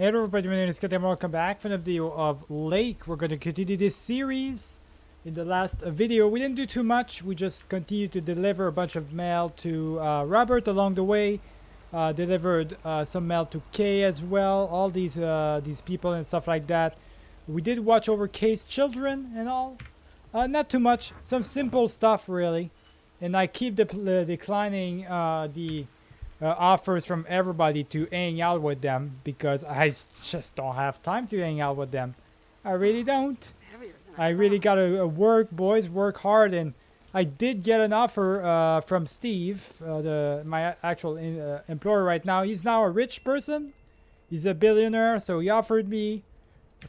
Hey everybody, my name is Kate and welcome back for another video of Lake. We're going to continue this series. In the last video, we didn't do too much. We just continued to deliver a bunch of mail to Robert along the way. Delivered some mail to Kay as well. All these people and stuff like that. We did watch over Kay's children and all. Not too much. Some simple stuff really. And I keep declining the offers from everybody to hang out with them because I just don't have time to hang out with them. I really don't. I really gotta work, boys, work hard, and I did get an offer from Steve, my actual employer right now. He's now a rich person. He's a billionaire, so he offered me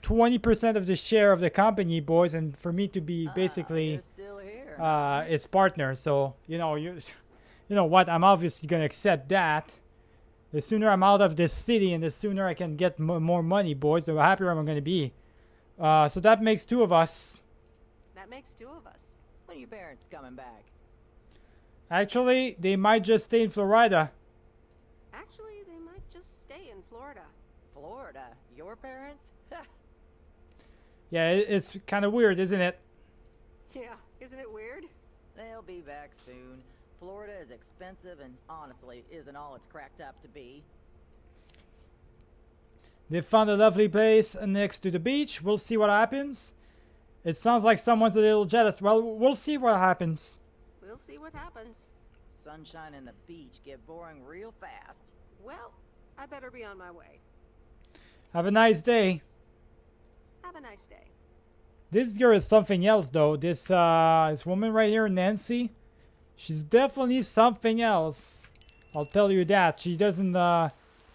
20% of the share of the company, boys, and for me to be basically his partner. So you know what? I'm obviously gonna accept that. The sooner I'm out of this city and the sooner I can get more money, boys, the happier I'm gonna be. So that makes two of us. That makes two of us. When are your parents coming back? Actually, they might just stay in Florida. Actually, they might just stay in Florida. Florida? Your parents? Yeah, it's kind of weird, isn't it? Yeah, isn't it weird? They'll be back soon. Florida is expensive and honestly isn't all it's cracked up to be. They found a lovely place next to the beach. We'll see what happens. It sounds like someone's a little jealous. Well, we'll see what happens. We'll see what happens. Sunshine and the beach get boring real fast. Well, I better be on my way. Have a nice day. Have a nice day. This girl is something else, though. This woman right here, Nancy, she's definitely something else. I'll tell you that. She doesn't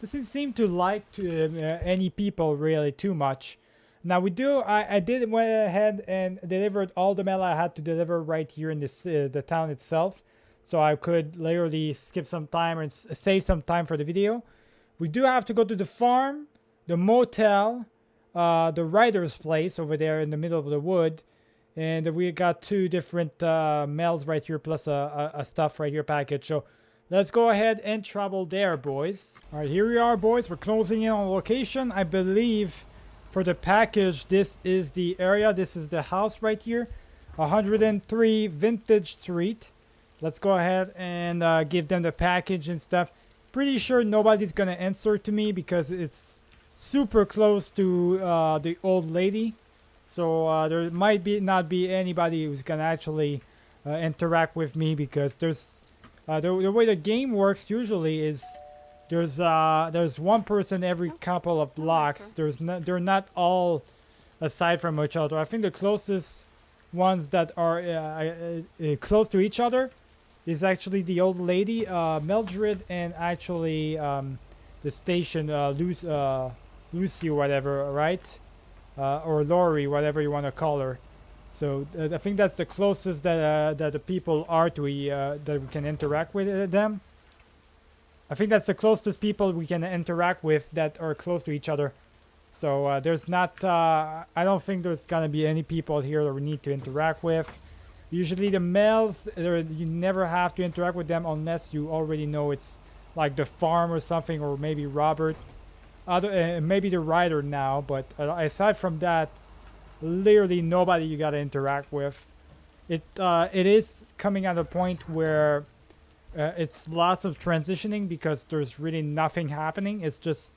seem to like any people really too much. Now I did went ahead and delivered all the mail I had to deliver right here in this the town itself, so I could literally skip some time and save some time for the video. We do have to go to the farm, the motel, the writer's place over there in the middle of the wood, and we got two different mails right here plus a stuff right here package. So let's go ahead and travel there, boys. All right, here we are, boys. We're closing in on location. I believe for the package, this is the area. This is the house right here, 103 Vintage Street. Let's go ahead and give them the package and stuff. Pretty sure nobody's gonna answer to me because it's super close to the old lady. So there might not be anybody who's gonna actually interact with me because there's the way the game works usually is there's one person every couple of blocks. They're not all aside from each other. I think the closest ones that are close to each other is actually the old lady, Mildred, and actually the station Lucy or whatever, right? Or Lori, whatever you want to call her. So I think that's the closest that the people are to that we can interact with them. I think that's the closest people we can interact with that are close to each other. So there's not. I don't think there's gonna be any people here that we need to interact with. Usually the males, you never have to interact with them unless you already know it's like the farm or something, or maybe Robert, maybe the writer now. But aside from that, literally nobody you gotta interact with. It is coming at a point where it's lots of transitioning because there's really nothing happening. It's just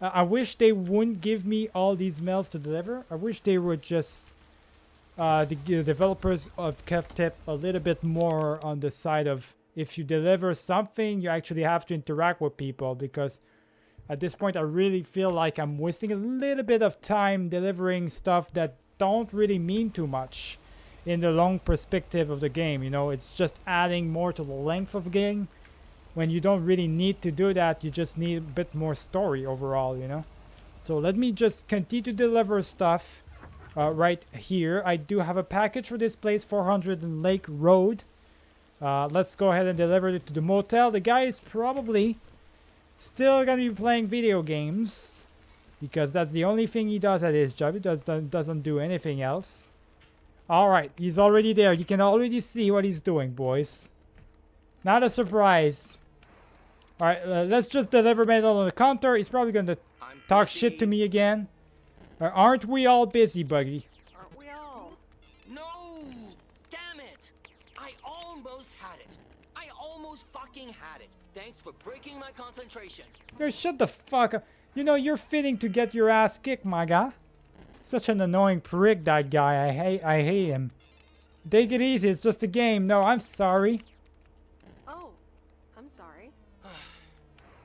I wish they wouldn't give me all these mails to deliver. I wish they would just the developers have kept it a little bit more on the side of if you deliver something you actually have to interact with people, because at this point I really feel like I'm wasting a little bit of time delivering stuff that don't really mean too much in the long perspective of the game. You know, it's just adding more to the length of the game when you don't really need to do that. You just need a bit more story overall, you know. So let me just continue to deliver stuff right here. I do have a package for this place, 400 and Lake Road. Let's go ahead and deliver it to the motel. The guy is probably still gonna be playing video games because that's the only thing he does at his job. He doesn't do anything else. Alright, he's already there. You can already see what he's doing, boys. Not a surprise. All right, let's just deliver mail on the counter. He's probably gonna I'm talk busy. shit to me again. Aren't we all busy, Buggy? Aren't we all? No! Damn it! I almost had it. I almost fucking had it. Thanks for breaking my concentration. Yo, shut the fuck up. You know, you're fitting to get your ass kicked, my guy. Such an annoying prick, that guy. I hate him. Take it easy, it's just a game. No, I'm sorry. Oh, I'm sorry.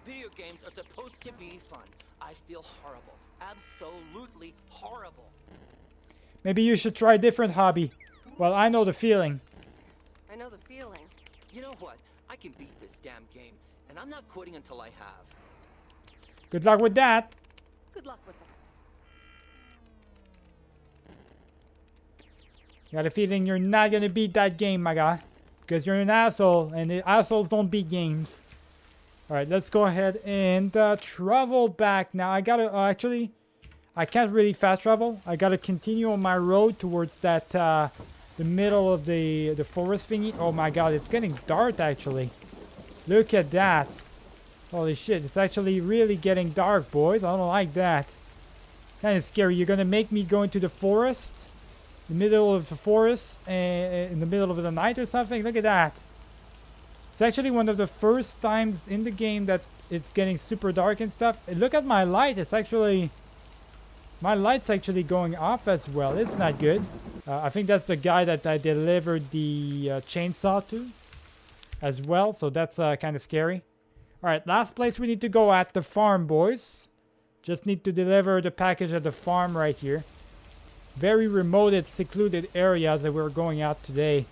Video games are supposed to be fun. I feel horrible. Absolutely horrible. Maybe you should try a different hobby. Well, I know the feeling. I know the feeling. You know what? I can beat this damn game, and I'm not quitting until I have. Good luck with that. Good luck with that. Got a feeling you're not gonna beat that game, my guy. Because you're an asshole, and the assholes don't beat games. Alright, let's go ahead and travel back now. I gotta, actually, I can't really fast travel. I gotta continue on my road towards that, the middle of the forest thingy. Oh my god, it's getting dark, actually. Look at that. Holy shit, it's actually really getting dark, boys. I don't like that. Kind of scary. You're gonna make me go into the forest? The middle of the forest in the middle of the night or something. Look at that. It's actually one of the first times in the game that it's getting super dark and stuff. And look at my light. It's actually, my light's actually going off as well. It's not good. I think that's the guy that I delivered the chainsaw to as well. So that's kind of scary. All right, last place we need to go at, the farm, boys. Just need to deliver the package at the farm right here. Very remote and secluded areas that we're going out today,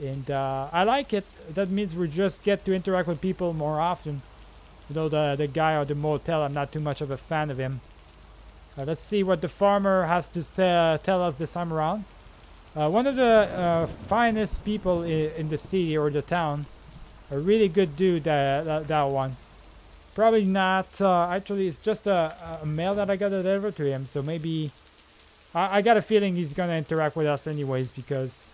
and I like it. That means we just get to interact with people more often. You know, the guy at the motel, I'm not too much of a fan of him. Let's see what the farmer has to tell us this time around. One of the finest people in the city or the town. A really good dude, that one. Probably not, actually it's just a mail that I got delivered to him, so maybe I got a feeling he's gonna interact with us anyways, because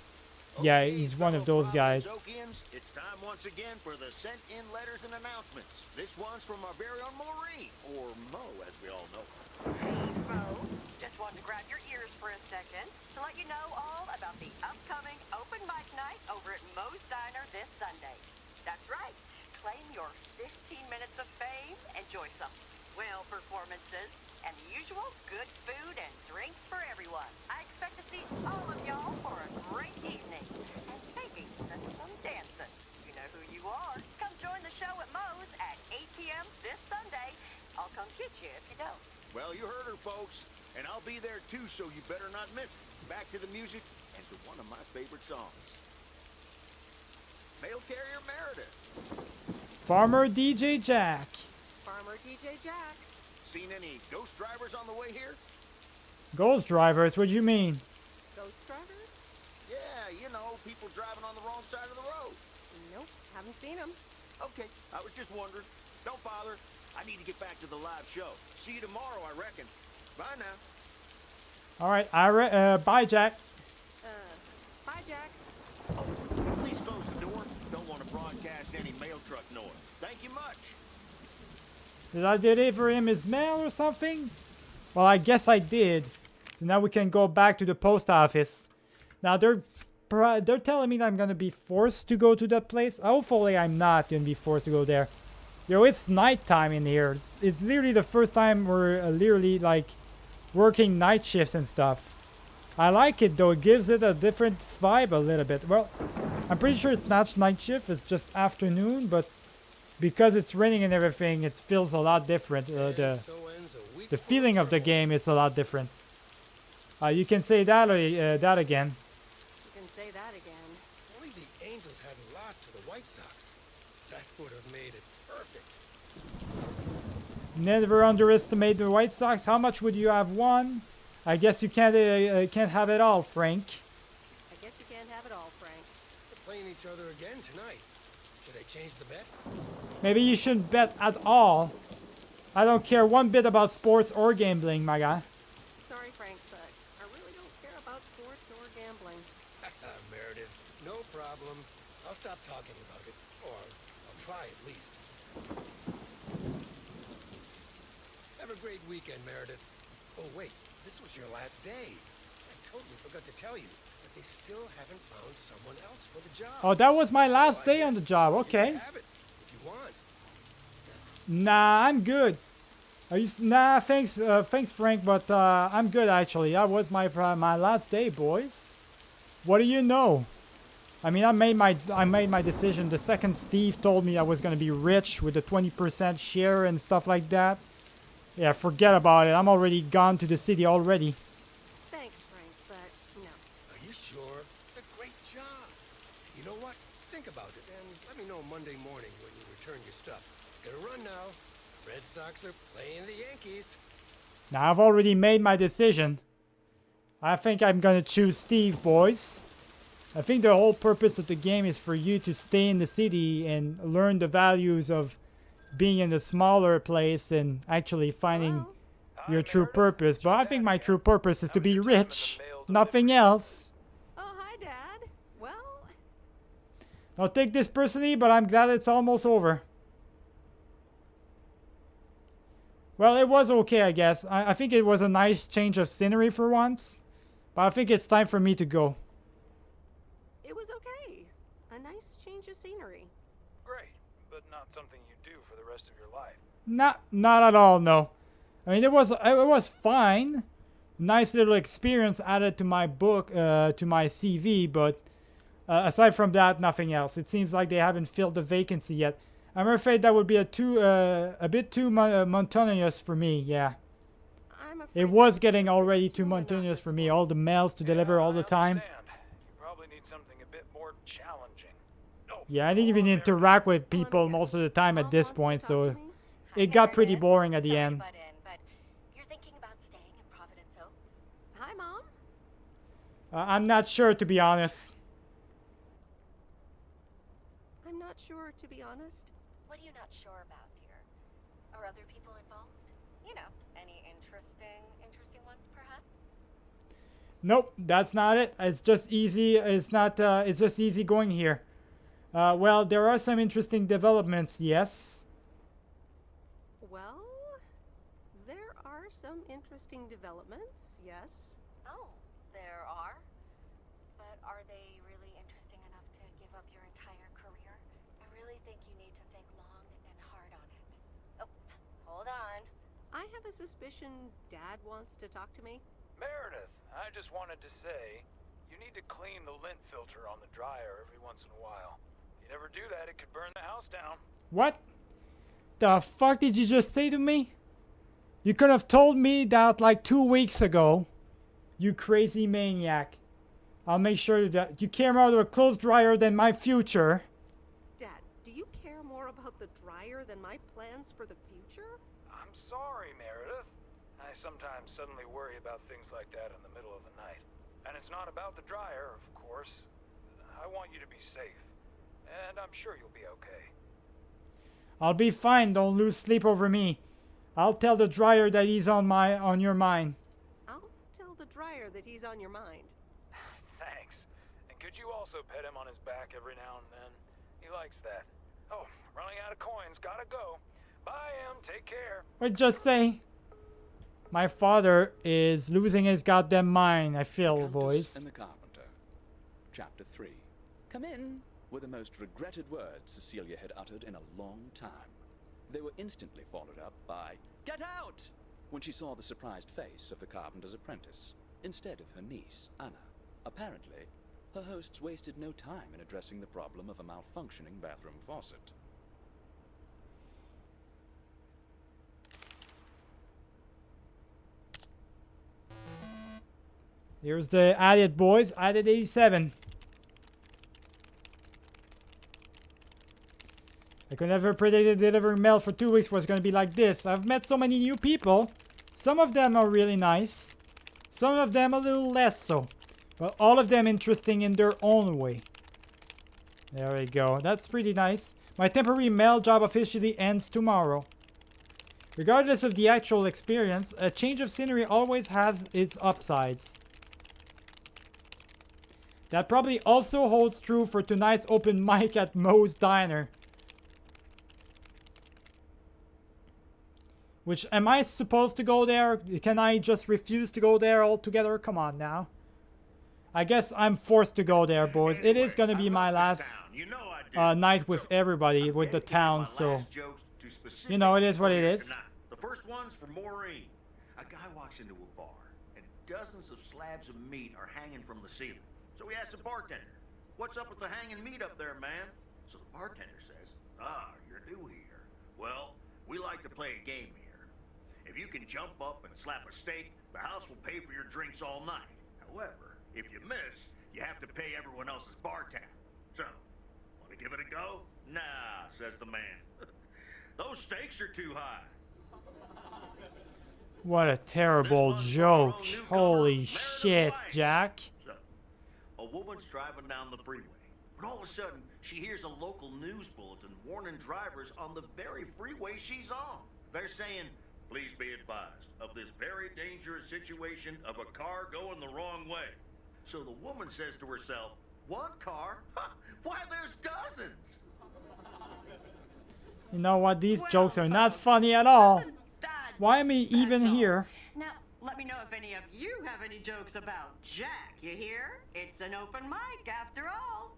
yeah, he's one of those guys. Okians, it's time once again for the sent-in letters and announcements. This one's from our very own Maureen, or Mo, as we all know. Hey, Mo. Just wanted to grab your ears for a second to let you know all about the upcoming open mic night over at Mo's Diner this Sunday. That's right. Claim your 15 minutes of fame. Enjoy some swell performances and the usual good food and drinks for everyone. I expect to see all of y'all for a great evening and maybe some dancing. You know who you are. Come join the show at Mo's at 8 p.m. this Sunday. I'll come get you if you don't. Well, you heard her, folks. And I'll be there, too, so you better not miss it. Back to the music and to one of my favorite songs. Mail Carrier Meredith. Farmer DJ Jack. Farmer DJ Jack. Seen any ghost drivers on the way here? Ghost drivers, what do you mean? Ghost drivers? Yeah, you know, people driving on the wrong side of the road. Nope, haven't seen them. Okay, I was just wondering. Don't bother. I need to get back to the live show. See you tomorrow, I reckon. Bye now. Alright, bye, Jack. Bye, Jack. Oh, please close the door. Don't want to broadcast any mail truck noise. Thank you much. Did I deliver him his mail or something? Well, I guess I did. So now we can go back to the post office. Now they're telling me that I'm gonna be forced to go to that place. Hopefully I'm not gonna be forced to go there. Yo, it's nighttime in here. It's literally the first time we're literally like working night shifts and stuff. I like it though. It gives it a different vibe a little bit. Well, I'm pretty sure it's not night shift. It's just afternoon, but because it's raining and everything, it feels a lot different. The feeling of the game is a lot different. You can say that or that again. You can say that again. Only the Angels hadn't lost to the White Sox. That would have made it perfect. Never underestimate the White Sox. How much would you have won? I guess you can't have it all, Frank. I guess you can't have it all, Frank. They're playing each other again tonight. Should I change the bet? Maybe you shouldn't bet at all. I don't care one bit about sports or gambling, my guy. Sorry, Frank, but I really don't care about sports or gambling. Meredith, no problem. I'll stop talking about it. Or I'll try at least. Have a great weekend, Meredith. Oh, wait. This was your last day. I totally forgot to tell you, but they still haven't found someone else for the job. Oh, that was my last So I day on the guess job. you Okay. can have it if you want. Nah, I'm good. Nah, thanks, Frank, but I'm good actually. That was my last day, boys. What do you know? I mean, I made my decision the second Steve told me I was gonna be rich with the 20% share and stuff like that. Yeah, forget about it. I'm already gone to the city already. Thanks, Frank, but no. Are you sure? It's a great job. You know what? Think about it and let me know Monday morning when you return your stuff. Gotta run now. Red Sox are playing the Yankees. Now I've already made my decision. I think I'm gonna choose Steve, boys. I think the whole purpose of the game is for you to stay in the city and learn the values of being in a smaller place and actually finding Hello? your true purpose. But I think my true purpose is to be rich. Nothing else. Oh, hi, Dad. Well, I'll take this personally, but I'm glad it's almost over. Well, it was okay, I guess. I think it was a nice change of scenery for once. But I think it's time for me to go. it was okay. A nice change of scenery. Great, but not something you do for the rest of your life. Not at all, no. I mean, it was fine. Nice little experience added to my book, to my CV, but aside from that, nothing else. It seems like they haven't filled the vacancy yet. I'm afraid that would be a bit too monotonous for me, yeah. I'm afraid It was that's getting already too too monotonous for me. monotonous. All the mails to deliver all the time. I understand. You probably need something a bit more challenging. No, Yeah, I didn't even hold on, interact with Well, let me people most of the guess. time at Mom this wants to point, talk so to me? it got pretty boring at the Sorry end. to butt in, but you're thinking about staying in Providence Oaks? Hi, Mom. I'm not sure, to be honest. I'm not sure, to be honest. What are you not sure about, dear? Are other people involved? You know, any interesting ones, perhaps? Nope, that's not it. It's just easy. It's not. It's just easy going here. Well, there are some interesting developments. Yes. Well, there are some interesting developments, yes. Oh, there are? But are they really interesting enough to give up your entire career? I really think you need to think long and hard on it. Oh, hold on. I have a suspicion Dad wants to talk to me. Meredith, I just wanted to say, you need to clean the lint filter on the dryer every once in a while. If you never do that, it could burn the house down. What? The fuck did you just say to me? You could have told me that like 2 weeks ago. You crazy maniac. I'll make sure that you care more about a clothes dryer than my future. Dad, do you care more about the dryer than my plans for the future? I'm sorry, Meredith. I sometimes suddenly worry about things like that in the middle of the night. And it's not about the dryer, of course. I want you to be safe. And I'm sure you'll be okay. I'll be fine. Don't lose sleep over me. I'll tell the dryer that he's on your mind. I'll tell the dryer that he's on your mind. Thanks. And could you also pet him on his back every now and then? He likes that. Oh, running out of coins. Gotta go. Bye, Em. Take care. What just say? My father is losing his goddamn mind, I feel, Countess boys. and the Carpenter. Chapter 3. Come in were the most regretted words Cecilia had uttered in a long time. They were instantly followed up by, "Get out!" when she saw the surprised face of the carpenter's apprentice, instead of her niece, Anna. Apparently, her hosts wasted no time in addressing the problem of a malfunctioning bathroom faucet. Here's the added, boys. Added 87. I could never predict delivering mail for 2 weeks was going to be like this. I've met so many new people. Some of them are really nice. Some of them a little less so. But all of them interesting in their own way. There we go. That's pretty nice. My temporary mail job officially ends tomorrow. Regardless of the actual experience, a change of scenery always has its upsides. That probably also holds true for tonight's open mic at Moe's Diner. Which, am I supposed to go there? Can I just refuse to go there altogether? Come on now. I guess I'm forced to go there, boys. It is gonna be my last night with everybody, with the town, so... You know, it is what it is. The first one's for Maureen. A guy walks into a bar, and dozens of slabs of meat are hanging from the ceiling. So he asks the bartender, "What's up with the hanging meat up there, man?" So the bartender says, "Ah, you're new here. Well, we like to play a game here. If you can jump up and slap a steak, the house will pay for your drinks all night. However, if you miss, you have to pay everyone else's bar tab. So, want to give it a go?" "Nah," says the man. "Those stakes are too high." What a terrible joke. Holy shit, Jack. So, a woman's driving down the freeway, but all of a sudden, she hears a local news bulletin warning drivers on the very freeway she's on. They're saying, "Please be advised of this very dangerous situation of a car going the wrong way." So the woman says to herself, "One car? Ha, why, there's dozens." You know what? These jokes are not funny at all. Why am I even here? Now, let me know if any of you have any jokes about Jack, you hear? It's an open mic after all.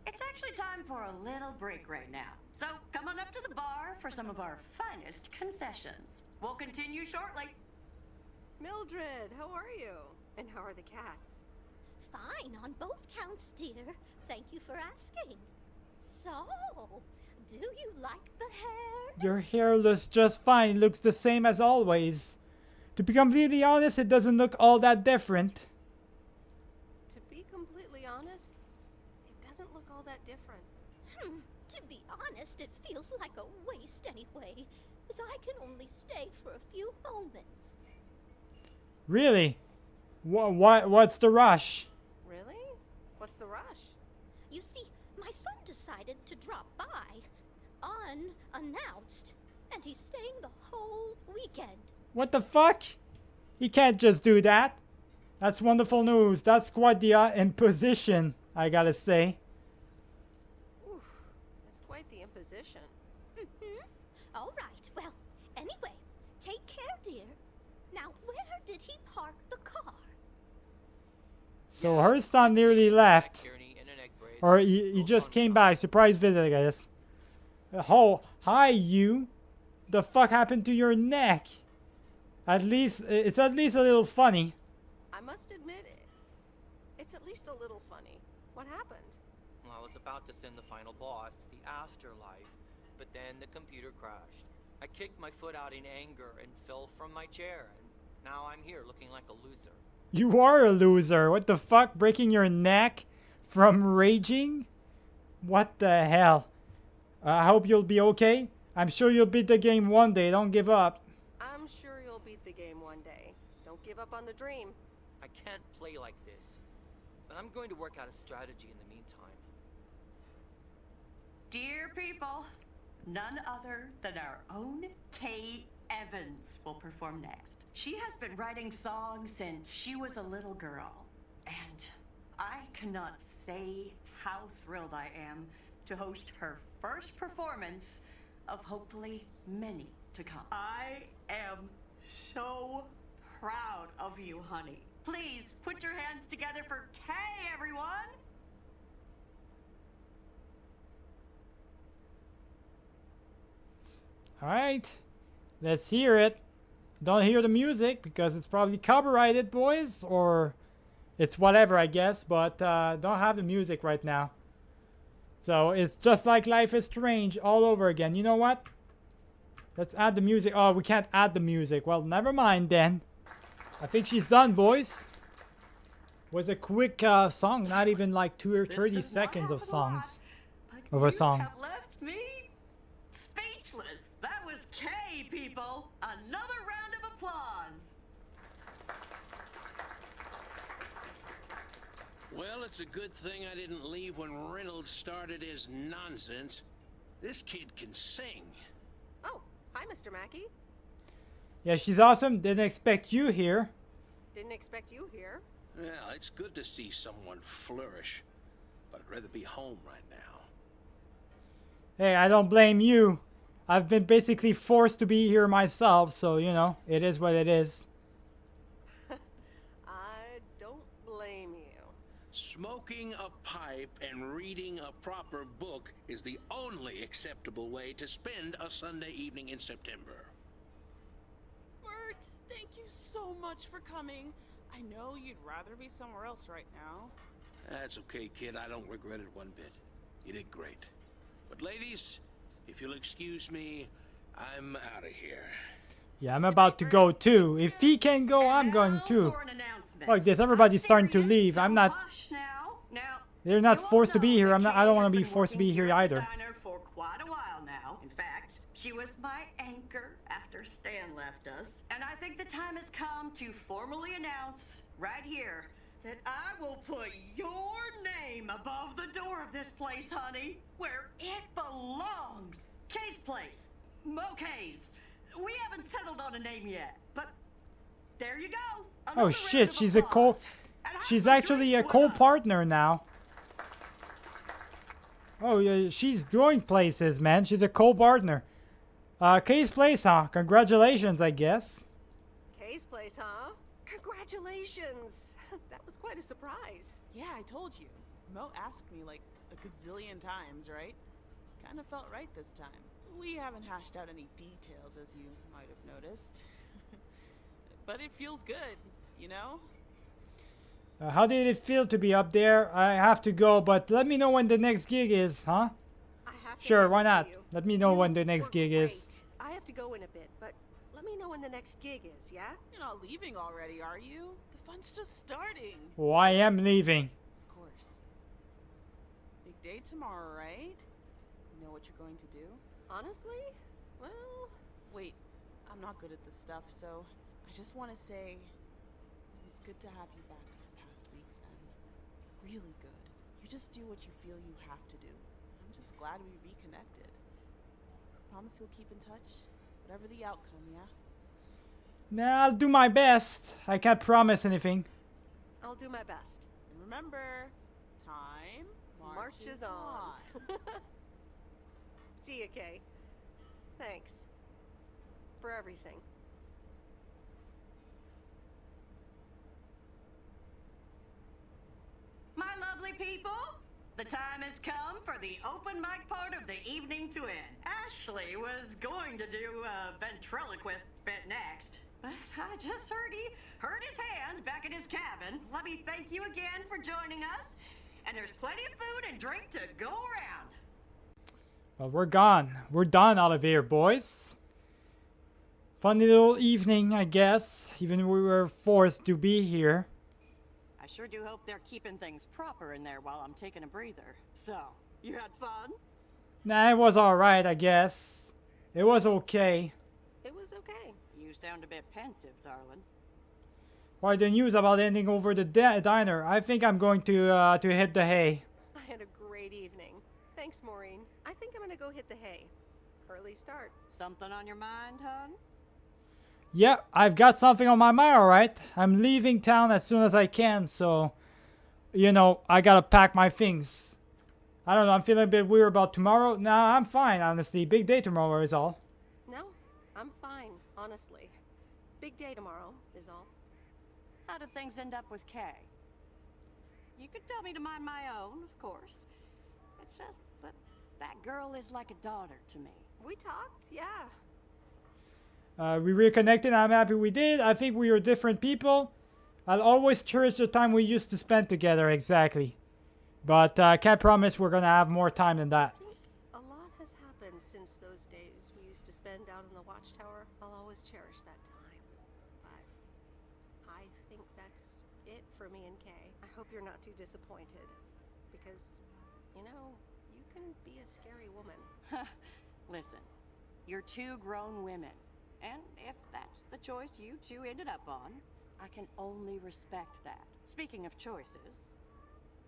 It's actually time for a little break right now. So come on up to the bar for some of our finest concessions. We'll continue shortly. Mildred, how are you? And how are the cats? Fine on both counts, dear. Thank you for asking. So, do you like the hair? Your hair looks just fine. It looks the same as always. To be completely honest, it doesn't look all that different. To be completely honest, it doesn't look all that different. To be honest, it feels like a waste anyway, as I can only stay for a few moments. Really? What's the rush? Really? What's the rush? You see, my son decided to drop by, unannounced, and he's staying the whole weekend. What the fuck? He can't just do that. That's wonderful news. That's quite the imposition, I gotta say. Oof, that's quite the imposition. All right, well, anyway, take care, dear. Now, where did he park the car? So her son nearly left. Or he just came back. Surprise visit, I guess. Oh, hi you. The fuck happened to your neck? It's at least a little funny. I must admit it's at least a little funny. What happened? Well, I was about to send the final boss, the afterlife, but then the computer crashed. I kicked my foot out in anger and fell from my chair, and now I'm here looking like a loser. You are a loser. What the fuck? Breaking your neck from raging? What the hell? I hope you'll be okay. I'm sure you'll beat the game one day. Don't give up. I'm sure you'll beat the game one day. Don't give up on the dream. I can't play like this, but I'm going to work out a strategy in the meantime. Dear people, none other than our own Kay Evans will perform next. She has been writing songs since she was a little girl, and I cannot say how thrilled I am to host her first performance of hopefully many to come. I am so proud of you, honey. Please put your hands together for Kay, everyone! Alright. Let's hear it. Don't hear the music because it's probably copyrighted, boys. Or it's whatever, I guess. But don't have the music right now. So it's just like Life is Strange all over again. You know what? Let's add the music. Oh, we can't add the music. Well, never mind then. I think she's done, boys. Was a quick song. Not even like 2 or 30 seconds of songs. Of a song. You have left me speechless. That was Kay, people. Another round of applause. Well, it's a good thing I didn't leave when Reynolds started his nonsense. This kid can sing. Oh, hi, Mr. Mackey. Yeah, she's awesome. Didn't expect you here. Didn't expect you here. Well, it's good to see someone flourish, but I'd rather be home right now. Hey, I don't blame you. I've been basically forced to be here myself, so you know, it is what it is. I don't blame you. Smoking a pipe and reading a proper book is the only acceptable way to spend a Sunday evening in September. Bert, thank you so much for coming. I know you'd rather be somewhere else right now. That's okay, kid. I don't regret it one bit. You did great. But ladies, if you'll excuse me, I'm out of here. Yeah, I'm about to go too. If he can go, I'm going too. Like this, everybody's starting to leave. I'm not. They're not forced to be here. I don't want to be forced to be here either. For quite a while now. In fact, she was my anchor after Stan left us. And I think the time has come to formally announce right here that I will put your name above the door of this place, honey, where it belongs. Kay's Place. Mo Kay's. We haven't settled on a name yet, but there you go. Oh shit, she's a co. She's actually a co-partner now. Oh yeah, she's going places, man. She's a co-partner. Kay's Place, huh? Congratulations, I guess. Kay's Place, huh? Congratulations. That was quite a surprise. Yeah, I told you. Mo asked me like a gazillion times, right? Kind of felt right this time. We haven't hashed out any details, as you might have noticed. But it feels good, you know? How did it feel to be up there? I have to go, but let me know when the next gig is, huh? I have to Sure, hand why it to not? you. Let me know You when the next were gig great. is. I have to go in a bit, but let me know when the next gig is, yeah? You're not leaving already, are you? The fun's just starting. Oh, I am leaving. Of course. Big day tomorrow, right? You know what you're going to do? Honestly? Well, Wait, I'm not good at this stuff, so I just want to say it was good to have you back these past weeks, and really good. You just do what you feel you have to do. I'm just glad we reconnected. Promise you'll keep in touch, whatever the outcome, yeah? Nah, I'll do my best. I can't promise anything. I'll do my best. And remember, time marches on. See you, Kay. Thanks. For everything. My lovely people, the time has come for the open mic part of the evening to end. Ashley was going to do a ventriloquist bit next, but I just heard his hand back in his cabin. Let me thank you again for joining us, and there's plenty of food and drink to go around. Well, we're gone. We're done out of here, boys. Funny little evening, I guess. Even if we were forced to be here. I sure do hope they're keeping things proper in there while I'm taking a breather. So, you had fun? Nah, it was alright, I guess. It was okay. It was okay. You sound a bit pensive, darling. Why the news about ending over the diner? I think I'm going to hit the hay. I had a great evening. Thanks, Maureen. I think I'm gonna go hit the hay. Early start. Something on your mind, hon? Yeah, I've got something on my mind, alright. I'm leaving town as soon as I can, so, you know, I gotta pack my things. I don't know, I'm feeling a bit weird about tomorrow. Nah, I'm fine, honestly. Big day tomorrow is all. No, I'm fine, honestly. Big day tomorrow is all. How did things end up with Kay? You could tell me to mind my own, of course. It's just that girl is like a daughter to me. We talked, yeah. We reconnected. I'm happy we did. I think we are different people. I'll always cherish the time we used to spend together, exactly. But I can't promise we're gonna have more time than that. I think a lot has happened since those days we used to spend out in the watchtower. I'll always cherish that time. But I think that's it for me and Kay. I hope you're not too disappointed. Because, you know, you can be a scary woman. Listen, you're two grown women. And if that's the choice you two ended up on, I can only respect that. Speaking of choices,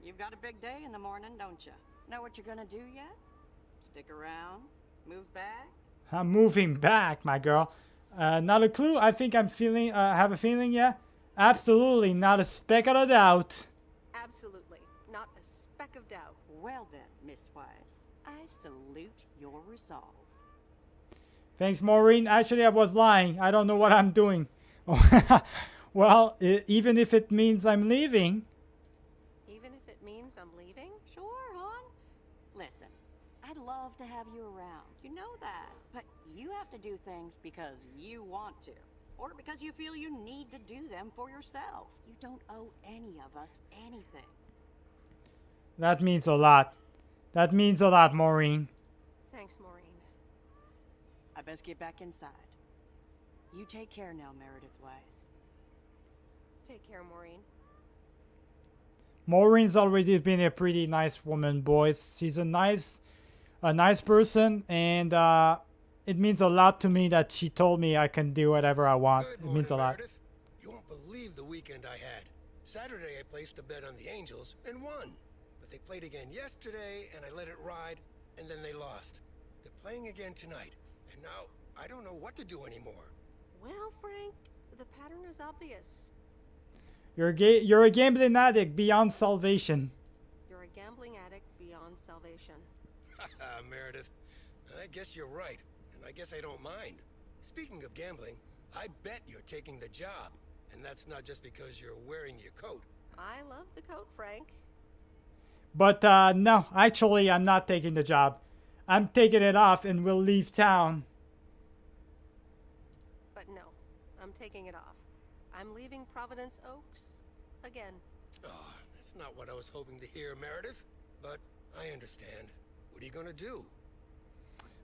you've got a big day in the morning, don't you? Know what you're gonna do yet? Stick around? Move back? I'm moving back, my girl. Not a clue. I think I'm feeling, have a feeling, yeah? Absolutely, not a speck of a doubt. Absolutely. Not a speck of doubt. Well then, Miss Wise, I salute your resolve. Thanks, Maureen. Actually, I was lying. I don't know what I'm doing. Well, even if it means I'm leaving. Even if it means I'm leaving? Sure, hon. Listen, I'd love to have you around. You know that. But you have to do things because you want to. Or because you feel you need to do them for yourself. You don't owe any of us anything. That means a lot. That means a lot, Maureen. Thanks, Maureen. I best get back inside. You take care now, Meredith Wise. Take care, Maureen. Maureen's already been a pretty nice woman, boys. She's a nice person, and it means a lot to me that she told me I can do whatever I want. Good It means a morning, lot. Meredith. You won't believe the weekend I had. Saturday I placed a bet on the Angels and won. But they played again yesterday and I let it ride and then they lost. They're playing again tonight. And now I don't know what to do anymore. Well, Frank, the pattern is obvious. You're a gambling addict beyond salvation. You're a gambling addict beyond salvation. Meredith, I guess you're right. And I guess I don't mind. Speaking of gambling, I bet you're taking the job. And that's not just because you're wearing your coat. I love the coat, Frank. But no, actually, I'm not taking the job. I'm taking it off and we'll leave town. But no, I'm taking it off. I'm leaving Providence Oaks again. Oh, that's not what I was hoping to hear, Meredith. But I understand. What are you gonna do?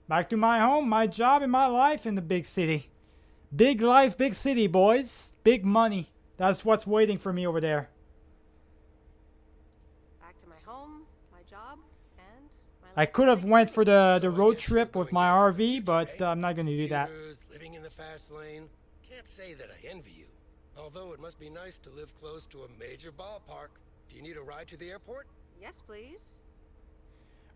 Back to my home, my job, and my life in the big city. Big life, big city, boys. Big money. That's what's waiting for me over there. Back to my home, my job, and my I life could in have big went city. for the So I road guess you're trip with going my back to the RV, future, but eh? I'm not going to do that. Computers, living in the fast lane. Can't say that I envy you. Although it must be nice to live close to a major ballpark. Do you need a ride to the airport? Yes, please.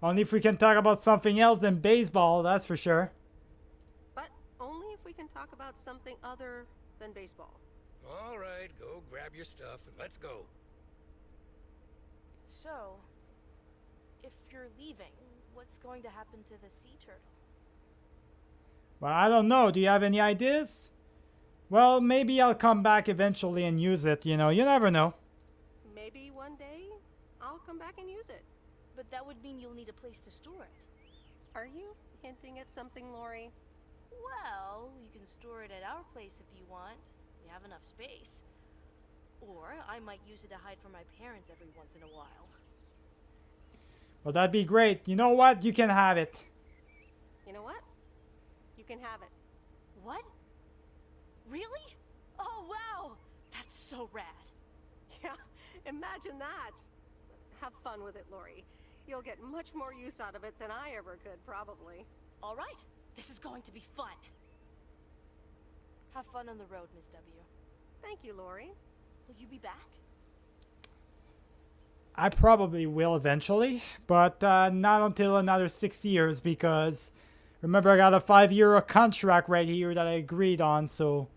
Only if we can talk about something else than baseball, that's for sure. But only if we can talk about something other than baseball. All right, go grab your stuff and let's go. So, if you're leaving, what's going to happen to the sea turtle? Well, I don't know. Do you have any ideas? Well, maybe I'll come back eventually and use it. You know, you never know. Maybe one day I'll come back and use it. But that would mean you'll need a place to store it. Are you hinting at something, Lori? Well, you can store it at our place if you want. We have enough space. Or I might use it to hide from my parents every once in a while. Well, that'd be great. You know what? You can have it. You know what? You can have it. What? Really? Oh, wow! That's so rad. Yeah, imagine that. Have fun with it, Lori. You'll get much more use out of it than I ever could, probably. All right. This is going to be fun. Have fun on the road, Miss W. Thank you, Lori. Will you be back? I probably will eventually, but not until another 6 years because remember I got a 5-year contract right here that I agreed on, so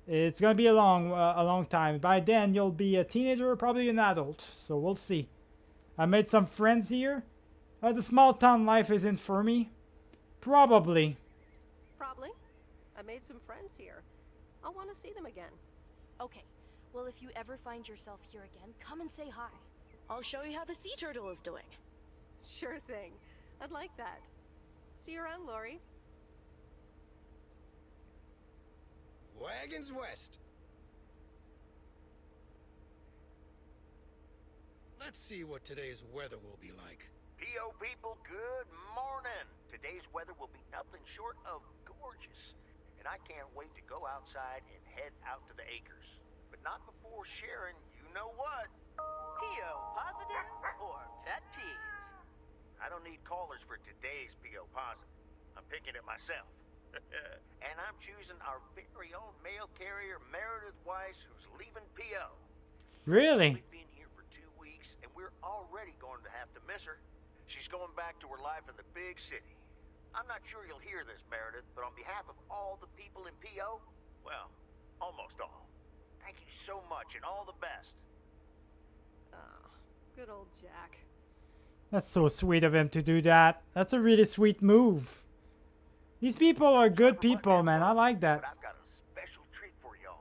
it's gonna be a long time. By then you'll be a teenager or probably an adult, so we'll see. I made some friends here. The small town life isn't for me. Probably. Probably. I made some friends here. I'll want to see them again. Okay. Well, if you ever find yourself here again, come and say hi. I'll show you how the sea turtle is doing. Sure thing. I'd like that. See you around, Lori. Wagons west. Let's see what today's weather will be like. PO people, good morning. Today's weather will be nothing short of gorgeous. And I can't wait to go outside and head out to the acres. But not before sharing, you know what? PO positive or pet peeves? I don't need callers for today's PO positive. I'm picking it myself. And I'm choosing our very own mail carrier, Meredith Weiss, who's leaving PO. Really? We've been here for 2 weeks, and we're already going to have to miss her. She's going back to her life in the big city. I'm not sure you'll hear this, Meredith, but on behalf of all the people in PO, well, almost all, thank you so much and all the best. Ah, good old Jack. That's so sweet of him to do that. That's a really sweet move. These people are good people, man. I like that. But I've got a special treat for y'all.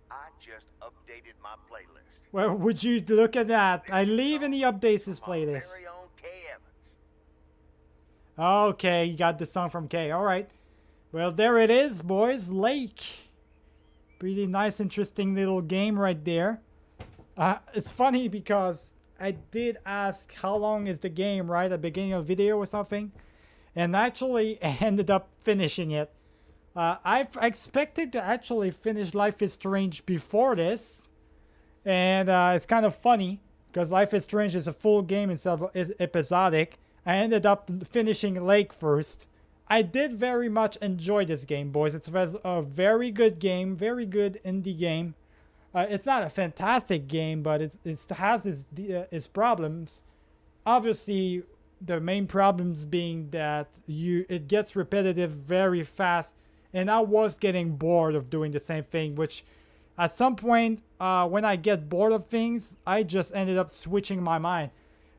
I just updated my playlist. Well, would you look at that? I leave in the updates this My playlist. very own K. Evans. Okay, you got the song from K. All right. Well, there it is, boys. Lake. Pretty nice, interesting little game right there. It's funny because I did ask how long is the game, right, at the beginning of the video or something. And actually ended up finishing it. I've expected to actually finish Life is Strange before this. And it's kind of funny because Life is Strange is a full game instead of episodic. I ended up finishing Lake first. I did very much enjoy this game, boys. It's a very good game, very good indie game. It's not a fantastic game, but it has its problems. Obviously, the main problems being that it gets repetitive very fast, and I was getting bored of doing the same thing, which at some point when I get bored of things, I just ended up switching my mind.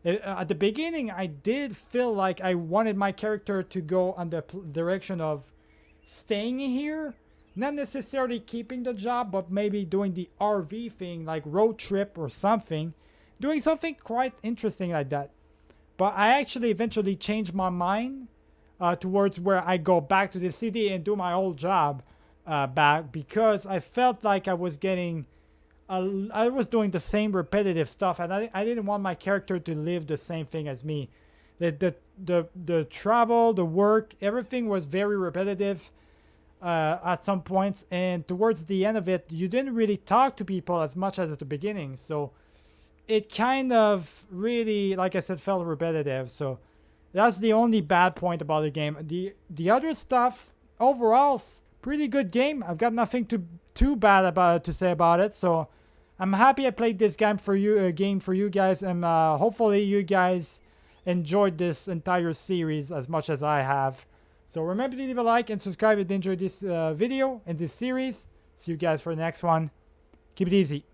At the beginning, I did feel like I wanted my character to go on the direction of staying here, not necessarily keeping the job, but maybe doing the RV thing, like road trip or something, doing something quite interesting like that. But I actually eventually changed my mind towards where I go back to the city and do my old job back, because I felt like I was getting, I was doing the same repetitive stuff, and I didn't want my character to live the same thing as me. The travel, the work, everything was very repetitive at some points, and towards the end of it, you didn't really talk to people as much as at the beginning. So it kind of really, like I said, felt repetitive. So that's the only bad point about the game. The other stuff, overall, pretty good game. I've got nothing too bad to say about it. So I'm happy I played this game for you guys, and hopefully you guys enjoyed this entire series as much as I have. So remember to leave a like and subscribe if you enjoyed this video and this series. See you guys for the next one. Keep it easy.